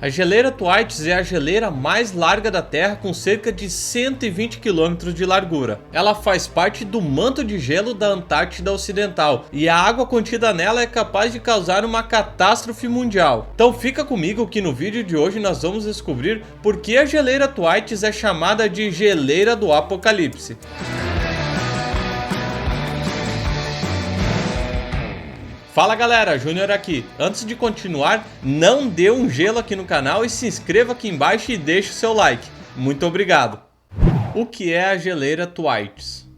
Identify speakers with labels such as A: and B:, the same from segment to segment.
A: A geleira Thwaites é a geleira mais larga da Terra, com cerca de 120 km de largura. Ela faz parte do manto de gelo da Antártida Ocidental e a água contida nela é capaz de causar uma catástrofe mundial. Então fica comigo que no vídeo de hoje nós vamos descobrir por que a geleira Thwaites é chamada de geleira do apocalipse. Fala galera, Júnior aqui. Antes de continuar, não dê um gelo aqui no canal e se inscreva aqui embaixo e deixe o seu like. Muito obrigado. O que é a geleira Thwaites?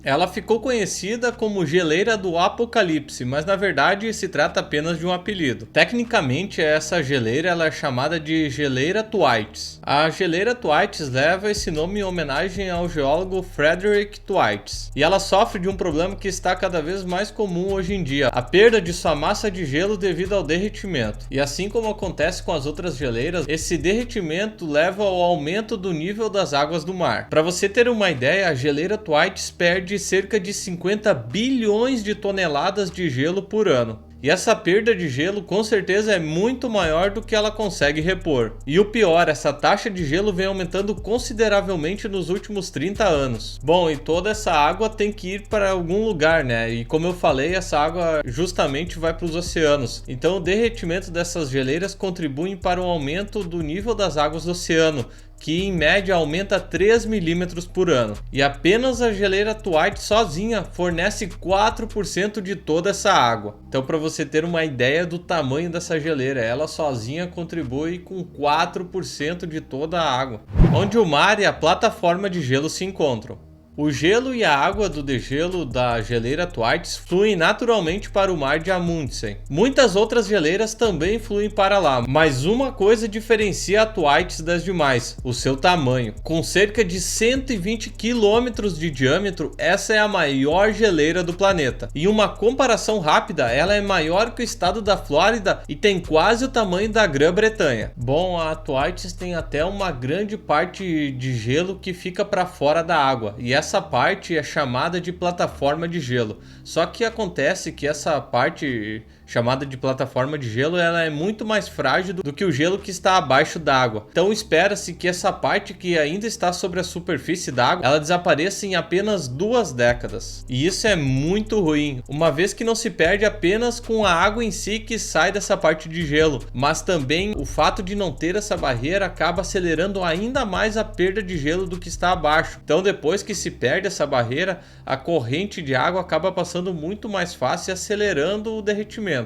A: Ela ficou conhecida como geleira do apocalipse, mas na verdade se trata apenas de um apelido. Tecnicamente essa geleira ela é chamada de geleira Thwaites. A geleira Thwaites leva esse nome em homenagem ao geólogo Frederick Thwaites. E ela sofre de um problema que está cada vez mais comum hoje em dia, a perda de sua massa de gelo devido ao derretimento. E assim como acontece com as outras geleiras, esse derretimento leva ao aumento do nível das águas do mar. Para você ter uma ideia, a geleira Thwaites perde cerca de 50 bilhões de toneladas de gelo por ano. E essa perda de gelo com certeza é muito maior do que ela consegue repor. E o pior, essa taxa de gelo vem aumentando consideravelmente nos últimos 30 anos. Bom, e toda essa água tem que ir para algum lugar, né? E como eu falei, essa água justamente vai para os oceanos. Então o derretimento dessas geleiras contribui para o aumento do nível das águas do oceano, que em média aumenta 3 milímetros por ano. E apenas a geleira Thwaites sozinha fornece 4% de toda essa água. Então para você ter uma ideia do tamanho dessa geleira, ela sozinha contribui com 4% de toda a água. Onde o mar e a plataforma de gelo se encontram. O gelo e a água do degelo da geleira Thwaites fluem naturalmente para o mar de Amundsen. Muitas outras geleiras também fluem para lá, mas uma coisa diferencia a Thwaites das demais: o seu tamanho. Com cerca de 120 km de diâmetro, essa é a maior geleira do planeta. Em uma comparação rápida, ela é maior que o estado da Flórida e tem quase o tamanho da Grã-Bretanha. Bom, a Thwaites tem até uma grande parte de gelo que fica para fora da água, e essa parte é chamada de plataforma de gelo. Só que acontece que essa parte chamada de plataforma de gelo ela é muito mais frágil do que o gelo que está abaixo d'água. Então espera-se que essa parte que ainda está sobre a superfície d'água ela desapareça em apenas 2 décadas. E isso é muito ruim, uma vez que não se perde apenas com a água em si que sai dessa parte de gelo, mas também o fato de não ter essa barreira acaba acelerando ainda mais a perda de gelo do que está abaixo. Então depois que se perde essa barreira, a corrente de água acaba passando muito mais fácil e acelerando o derretimento.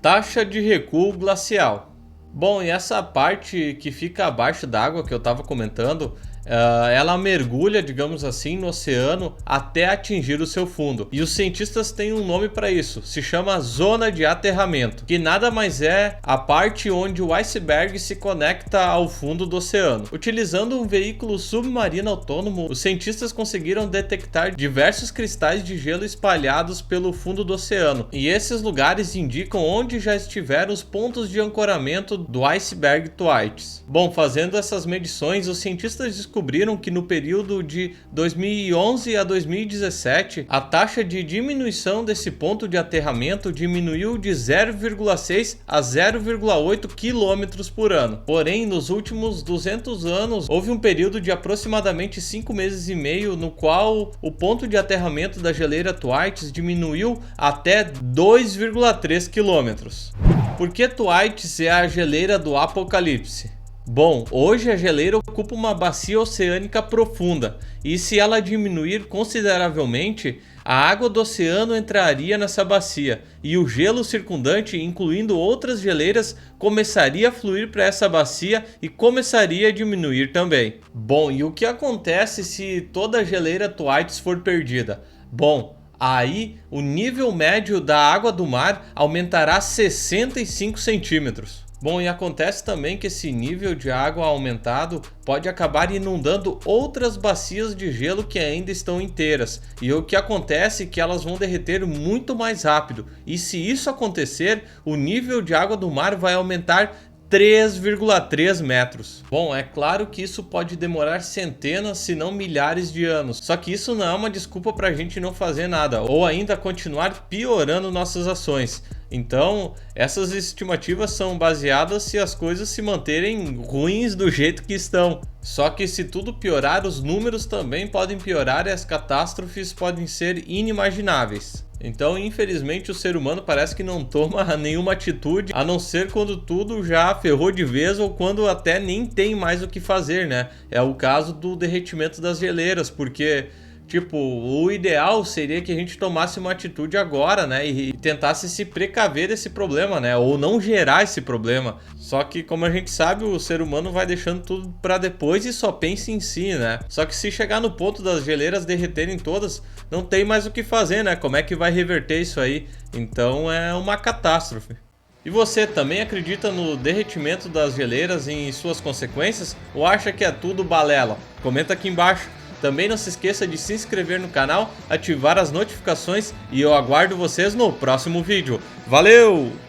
A: Taxa de recuo glacial. Bom, e essa parte que fica abaixo d'água que eu estava comentando, ela mergulha, digamos assim, no oceano até atingir o seu fundo. E os cientistas têm um nome para isso, se chama zona de aterramento, que nada mais é a parte onde o iceberg se conecta ao fundo do oceano. Utilizando um veículo submarino autônomo, os cientistas conseguiram detectar diversos cristais de gelo espalhados pelo fundo do oceano. E esses lugares indicam onde já estiveram os pontos de ancoramento do iceberg Thwaites. Bom, fazendo essas medições, os cientistas descobriram que no período de 2011 a 2017, a taxa de diminuição desse ponto de aterramento diminuiu de 0,6 a 0,8 km por ano. Porém, nos últimos 200 anos, houve um período de aproximadamente 5 meses e meio no qual o ponto de aterramento da geleira Thwaites diminuiu até 2,3 km. Por que Thwaites é a geleira do apocalipse? Bom, hoje a geleira ocupa uma bacia oceânica profunda e se ela diminuir consideravelmente, a água do oceano entraria nessa bacia e o gelo circundante, incluindo outras geleiras, começaria a fluir para essa bacia e começaria a diminuir também. Bom, e o que acontece se toda a geleira Thwaites for perdida? Bom, aí o nível médio da água do mar aumentará 65 centímetros. Bom, e acontece também que esse nível de água aumentado pode acabar inundando outras bacias de gelo que ainda estão inteiras. E o que acontece é que elas vão derreter muito mais rápido. E se isso acontecer, o nível de água do mar vai aumentar 3,3 metros. Bom, é claro que isso pode demorar centenas, se não milhares de anos. Só que isso não é uma desculpa para a gente não fazer nada, ou ainda continuar piorando nossas ações. Então, essas estimativas são baseadas se as coisas se manterem ruins do jeito que estão. Só que se tudo piorar, os números também podem piorar e as catástrofes podem ser inimagináveis. Então, infelizmente, o ser humano parece que não toma nenhuma atitude, a não ser quando tudo já ferrou de vez ou quando até nem tem mais o que fazer, né? É o caso do derretimento das geleiras, porque, tipo, o ideal seria que a gente tomasse uma atitude agora, né? E tentasse se precaver desse problema, né? Ou não gerar esse problema. Só que, como a gente sabe, o ser humano vai deixando tudo pra depois e só pensa em si, né? Só que se chegar no ponto das geleiras derreterem todas, não tem mais o que fazer, né? Como é que vai reverter isso aí? Então é uma catástrofe. E você também acredita no derretimento das geleiras e em suas consequências? Ou acha que é tudo balela? Comenta aqui embaixo. Também não se esqueça de se inscrever no canal, ativar as notificações e eu aguardo vocês no próximo vídeo. Valeu!